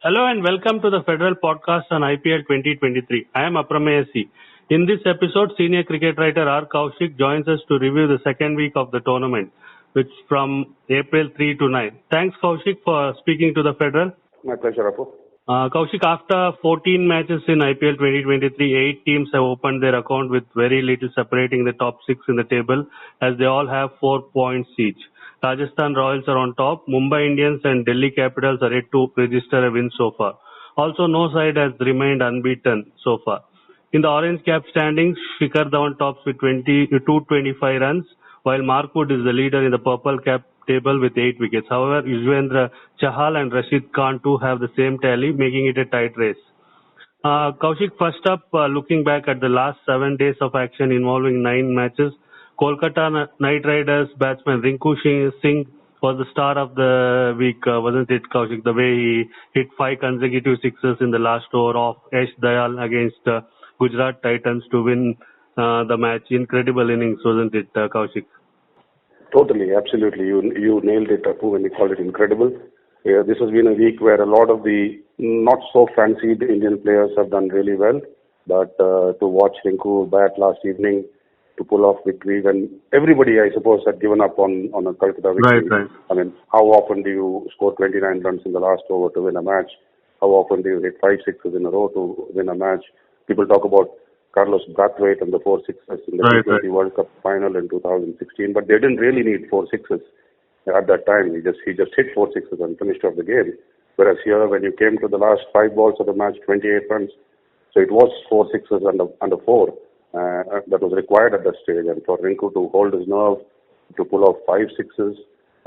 Hello and welcome to the Federal Podcast on IPL 2023. I am Aprameya. In this episode, senior cricket writer R. Kaushik joins us to review the second week of the tournament, which from April 3 to 9. Thanks, Kaushik, for speaking to the Federal. My pleasure, Apu. Kaushik, after 14 matches in IPL 2023, 8 teams have opened their account with very little separating the top 6 in the table, as they all have 4 points each. Rajasthan Royals are on top. Mumbai Indians and Delhi Capitals are yet to register a win so far. Also, no side has remained unbeaten so far. In the orange cap standings, Shikhar Dhawan tops with 225 runs, while Markwood is the leader in the purple cap table with 8 wickets. However, Yuzvendra Chahal and Rashid Khan too have the same tally, making it a tight race. Kaushik, first up, looking back at the last 7 days of action involving 9 matches, Kolkata Knight Riders batsman Rinku Singh was the star of the week, wasn't it, Kaushik? The way he hit 5 consecutive sixes in the last over of Yash Dayal against Gujarat Titans to win the match. Incredible innings, wasn't it, Kaushik? Totally, absolutely. You nailed it, Apu, when you called it incredible. This has been a week where a lot of the not so fancied Indian players have done really well. But to watch Rinku bat last evening to pull off victory when everybody, I suppose, had given up on a Kolkata victory. Right. I mean, how often do you score 29 runs in the last over to win a match? How often do you hit 5 sixes in a row to win a match? People talk about Carlos Brathwaite and the 4 sixes in the T20 World Cup final in 2016, but they didn't really need 4 sixes at that time. He just hit 4 sixes and finished off the game. Whereas here, when you came to the last 5 balls of the match, 28 runs, so it was 4 sixes and a 4 that was required at that stage. And for Rinku to hold his nerve, to pull off 5 sixes,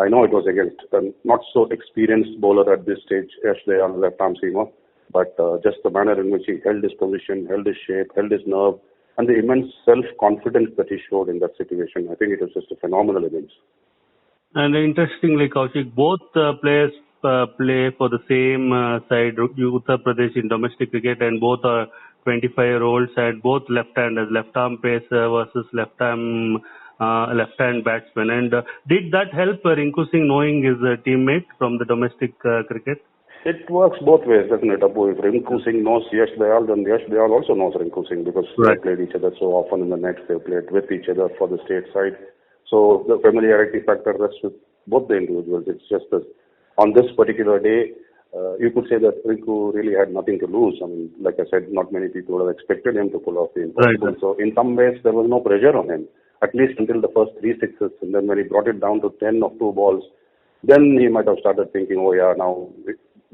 I know it was against a not so experienced bowler at this stage, Yash Dayal, left-arm seamer. But just the manner in which he held his position, held his shape, held his nerve, and the immense self-confidence that he showed in that situation, I think it was just a phenomenal innings. And interestingly, Kaushik, both players play for the same side, Uttar Pradesh in domestic cricket, and both are 25-year-olds and both left-handers, left-arm pacer versus left-hand batsman. And did that help Rinku Singh knowing his teammate from the domestic cricket? It works both ways, doesn't it, Abu? If Rinku Singh knows Yash Dayal, then Yash Dayal also knows Rinku Singh because they played each other so often in the nets. They played with each other for the state side. So the familiarity factor rests with both the individuals. It's just that on this particular day, you could say that Rinku really had nothing to lose. I mean, like I said, not many people would have expected him to pull off the impossible. Right. So in some ways, there was no pressure on him, at least until the first 3 sixes. And then when he brought it down to 10 of 2 balls, then he might have started thinking, oh yeah, now...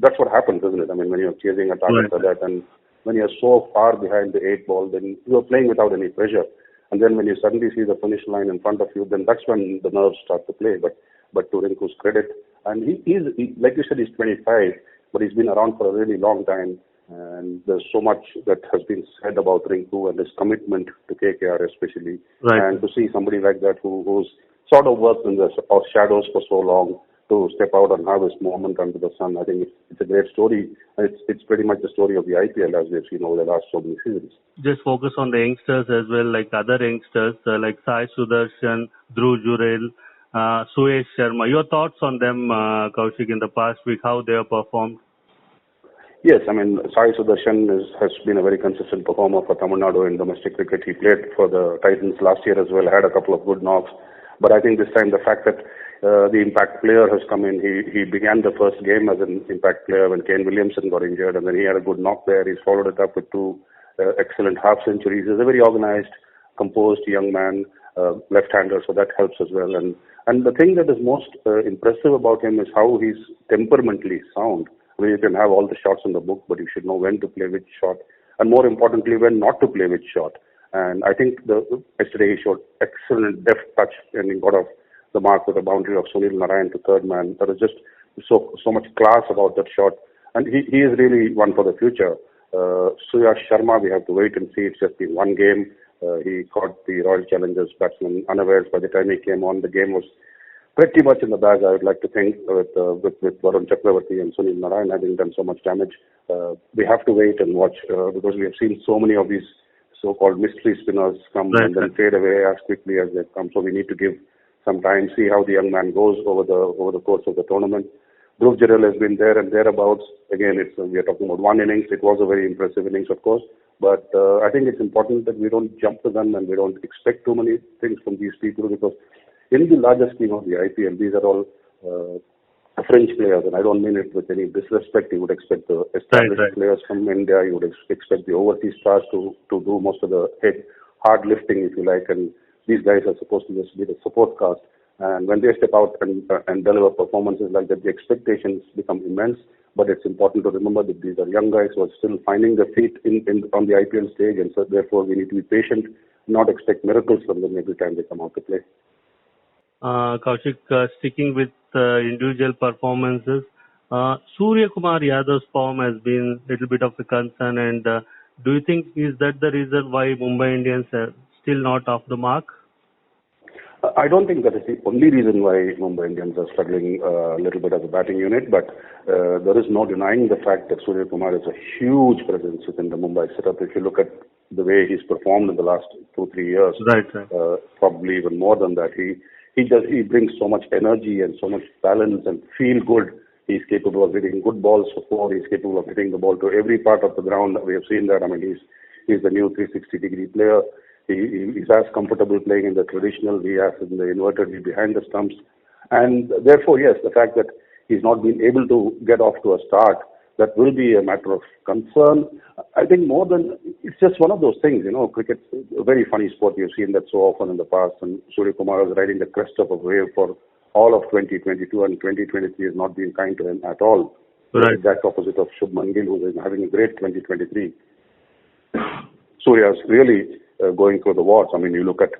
That's what happens, isn't it? I mean, when you're chasing a target like that, and when you're so far behind the 8 ball, then you're playing without any pressure. And then when you suddenly see the finish line in front of you, then that's when the nerves start to play. But to Rinku's credit, and he's like you said, he's 25, but he's been around for a really long time. And there's so much that has been said about Rinku and his commitment to KKR especially. Right. And to see somebody like that who's sort of worked in the shadows for so long, to step out and have his moment under the sun. I think it's a great story. It's pretty much the story of the IPL as we've seen over the last so many seasons. Just focus on the youngsters as well, like other youngsters like Sai Sudarshan, Dhruv Jurel, Suyash Sharma. Your thoughts on them, Kaushik, in the past week, how they have performed? Yes, I mean, Sai Sudarshan has been a very consistent performer for Tamil Nadu in domestic cricket. He played for the Titans last year as well, had a couple of good knocks. But I think this time the fact that the impact player has come in. He began the first game as an impact player when Kane Williamson got injured, and then he had a good knock there. He's followed it up with 2 excellent half centuries. He's a very organized, composed young man, left-hander, so that helps as well. And the thing that is most impressive about him is how he's temperamentally sound. I mean, you can have all the shots in the book, but you should know when to play which shot, and more importantly, when not to play which shot. And I think yesterday he showed excellent deft touch, and he got off the mark with a boundary of Sunil Narine to third man. There was just so much class about that shot. And he is really one for the future. Suyash Sharma, we have to wait and see. It's just been 1 game. He caught the Royal Challengers batsman unawares. By the time he came on, the game was pretty much in the bag, I would like to think, with Varun Chakravarti and Sunil Narine having done so much damage. We have to wait and watch because we have seen so many of these so-called mystery spinners come and then fade away as quickly as they come. So we need to give some time, see how the young man goes over the course of the tournament. Dhruv Jurel has been there and thereabouts. Again, we are talking about one innings. It was a very impressive innings, of course. But I think it's important that we don't jump the gun and we don't expect too many things from these people, because in the larger scheme of the IPL, these are all French players, and I don't mean it with any disrespect. You would expect the established players from India. You would expect the overseas stars to do most of the hard lifting, if you like, and these guys are supposed to just be the support cast. And when they step out and deliver performances like that, the expectations become immense. But it's important to remember that these are young guys who are still finding their feet on the IPL stage, and so therefore we need to be patient, not expect miracles from them every time they come out to play. Kaushik, sticking with individual performances, Surya Kumar Yadav's form has been a little bit of a concern, and do you think is that the reason why Mumbai Indians are still not off the mark? I don't think that is the only reason why Mumbai Indians are struggling a little bit as a batting unit, but there is no denying the fact that Surya Kumar is a huge presence within the Mumbai setup. If you look at the way he's performed in the last 2-3 years, probably even more than that, he brings so much energy and so much balance and feel good. He's capable of hitting good balls for four. He's capable of hitting the ball to every part of the ground. We have seen that. I mean, he's the new 360-degree player. He's as comfortable playing in the traditional V as in the inverted V behind the stumps. And therefore, yes, the fact that he's not been able to get off to a start, that will be a matter of concern. I think more than, it's just one of those things, cricket's a very funny sport. You've seen that so often in the past, and Surya Kumar was riding the crest of a wave for all of 2022, and 2023 has not been kind to him at all. Right. The exact opposite of Shubman Gill, who is having a great 2023. Surya is really going through the warts. I mean, you look at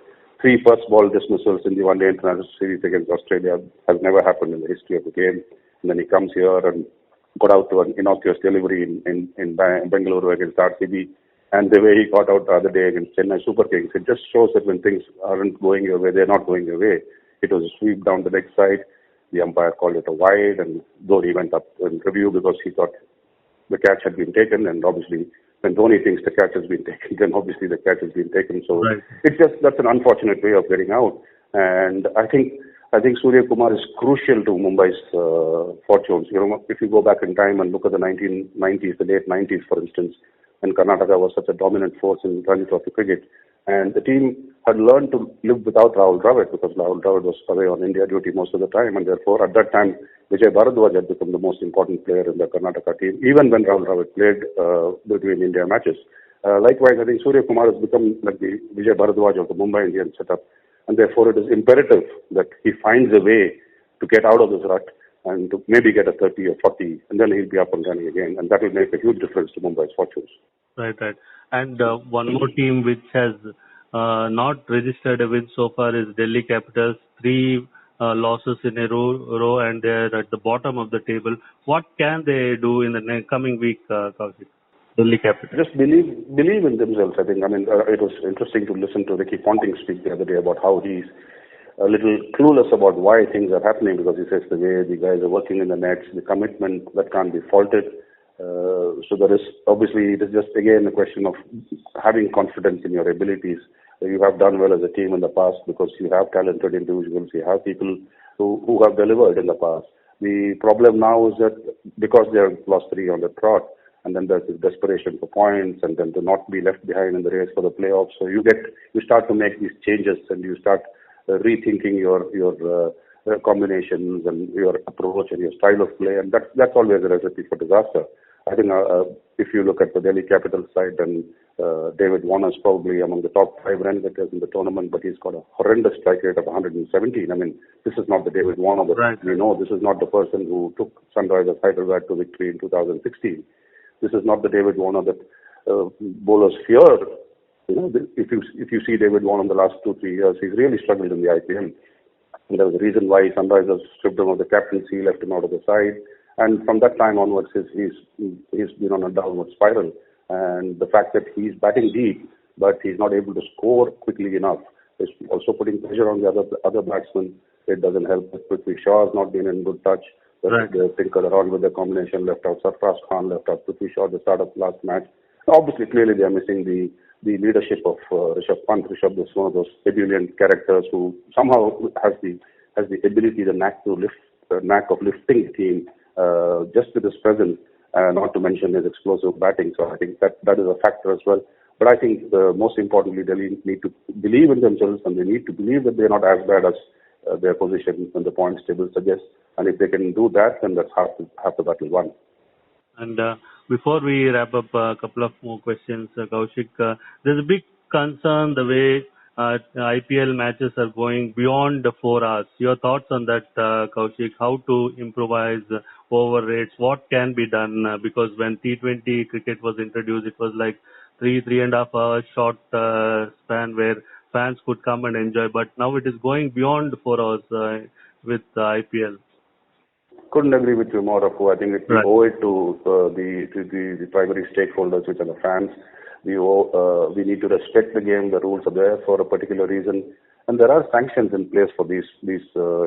3 first ball dismissals in the one-day international series against Australia, has never happened in the history of the game. And then he comes here and got out to an innocuous delivery in Bengaluru against RCB. And the way he got out the other day against Chennai Super Kings, it just shows that when things aren't going your way, they're not going your way. It was a sweep down the next side. The umpire called it a wide, and Dhoni went up in review because he thought the catch had been taken, and obviously when Dhoni thinks the catch has been taken, then obviously the catch has been taken. So it's just, that's an unfortunate way of getting out. And I think Surya Kumar is crucial to Mumbai's fortunes. If you go back in time and look at the 1990s, the late 90s, for instance, when Karnataka was such a dominant force in Ranji Trophy cricket, and the team had learned to live without Rahul Dravid, because Rahul Dravid was away on India duty most of the time, and therefore at that time Vijay Bharadwaj had become the most important player in the Karnataka team, even when Rahul Dravid played between India matches. Likewise, I think Surya Kumar has become like the Vijay Bharadwaj of the Mumbai Indians setup, and therefore it is imperative that he finds a way to get out of this rut and to maybe get a 30 or 40, and then he'll be up and running again, and that will make a huge difference to Mumbai's fortunes. Right. And one more team which has not registered a win so far is Delhi Capitals. 3 losses in a row, and they're at the bottom of the table. What can they do in the coming week, Kaushik? Delhi Capitals. Just believe in themselves, I think. I mean, it was interesting to listen to Ricky Ponting speak the other day about how he's a little clueless about why things are happening, because he says the way the guys are working in the nets, the commitment, that can't be faulted. So there is, obviously, it is just again a question of having confidence in your abilities. You have done well as a team in the past because you have talented individuals, you have people who have delivered in the past. The problem now is that because they have lost 3 on the trot, and then there's this desperation for points, and then to not be left behind in the race for the playoffs. So you start to make these changes, and you start rethinking your combinations and your approach and your style of play, and that's always a recipe for disaster. I think if you look at the Delhi Capitals side, then David Warner is probably among the top 5 run getters in the tournament, but he's got a horrendous strike rate of 117. I mean, this is not the David Warner that we know. This is not the person who took Sunrisers Hyderabad to victory in 2016. This is not the David Warner that bowlers fear. If you see David Warner in the last 2-3 years, he's really struggled in the IPL. And there was a reason why Sunrisers stripped him of the captaincy, left him out of the side. And from that time onwards, he's been on a downward spiral. And the fact that he's batting deep, but he's not able to score quickly enough, is also putting pressure on the other batsmen. It doesn't help that Prithvi Shaw has not been in good touch. They tinkered around with the combination, left out Sarfraz Khan, left out Prithvi Shaw at the start of the last match. Obviously, clearly they are missing the leadership of Rishabh Pant. Rishabh is one of those ebullient characters who somehow has the ability, the knack of lifting the team just with his presence, not to mention his explosive batting. So I think that is a factor as well. But I think most importantly, Delhi need to believe in themselves, and they need to believe that they're not as bad as their position in the points table suggests. And if they can do that, then that's half the battle won. And before we wrap up, a couple of more questions, Kaushik. There's a big concern the way IPL matches are going beyond the 4 hours. Your thoughts on that, Kaushik? How to improvise over rates? What can be done? Because when T20 cricket was introduced, it was like 3.5 hours short span where fans could come and enjoy. But now it is going beyond 4 hours with IPL. Couldn't agree with you more, Apu. I think we owe it to the primary stakeholders, which are the fans. We need to respect the game. The rules are there for a particular reason, and there are sanctions in place for these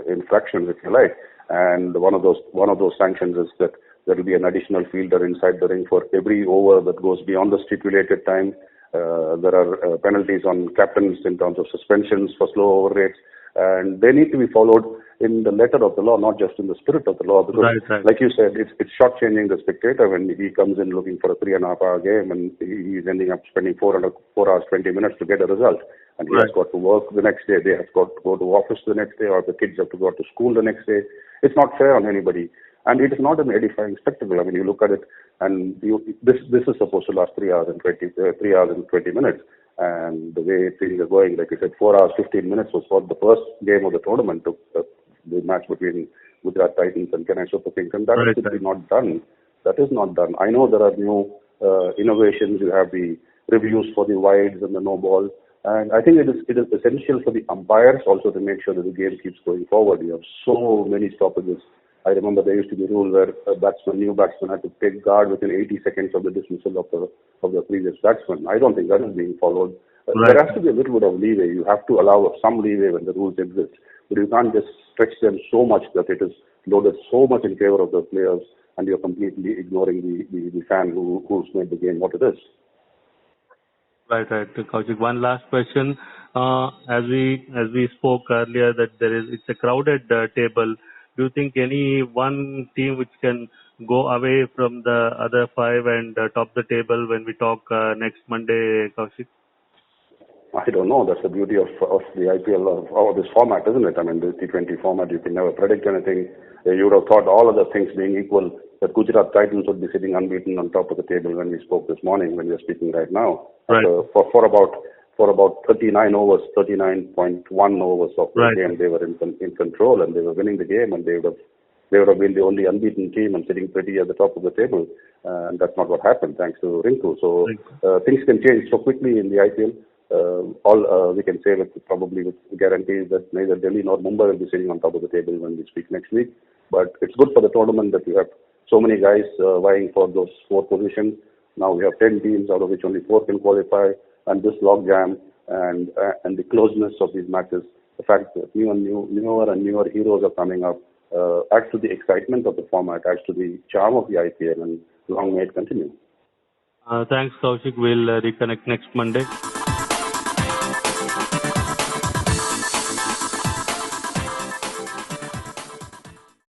infractions, if you like. And one of those sanctions is that there will be an additional fielder inside the ring for every over that goes beyond the stipulated time. There are penalties on captains in terms of suspensions for slow over rates, and they need to be followed in the letter of the law, not just in the spirit of the law. Because, like you said, it's short-changing the spectator when he comes in looking for a 3.5-hour game and he's ending up spending 4 hours 20 minutes to get a result. And he has got to work the next day. They have got to go to office the next day, or the kids have to go to school the next day. It's not fair on anybody. And it is not an edifying spectacle. I mean, you look at it, and this is supposed to last 3 hours and 20 minutes. And the way things are going, like you said, 4 hours, 15 minutes was for the first game of the tournament, the match between Gujarat Titans and Chennai Super Kings. And that is simply not done. That is not done. I know there are new innovations. You have the reviews for the wides and the no ball. And I think it is essential for the umpires also to make sure that the game keeps going forward. You have so many stoppages. I remember there used to be a rule where a new batsman had to take guard within 80 seconds of the dismissal of the previous batsman. I don't think that is being followed. There has to be a little bit of leeway. You have to allow some leeway when the rules exist. But you can't just stretch them so much that it is loaded so much in favor of the players, and you're completely ignoring the fan who's made the game what it is. Right. Kaushik, one last question. As we spoke earlier, that it's a crowded table. Do you think any one team which can go away from the other 5 and top the table when we talk next Monday, Kaushik? I don't know. That's the beauty of the IPL, of this format, isn't it? I mean, the T20 format, you can never predict anything. You would have thought, all other things being equal, that Gujarat Titans would be sitting unbeaten on top of the table when we spoke this morning, when we are speaking right now. Right. For about 39 overs, 39.1 overs of the game, they were in control, and they were winning the game, and they would have been the only unbeaten team and sitting pretty at the top of the table. And that's not what happened, thanks to Rinku. So things can change so quickly in the IPL. All we can say probably with guarantee is that neither Delhi nor Mumbai will be sitting on top of the table when we speak next week. But it's good for the tournament that you have so many guys vying for those 4 positions. Now we have 10 teams, out of which only 4 can qualify. And this logjam and the closeness of these matches, the fact that newer and newer heroes are coming up, adds to the excitement of the format, adds to the charm of the IPL, and long may it continue. Thanks, Kaushik. We'll reconnect next Monday.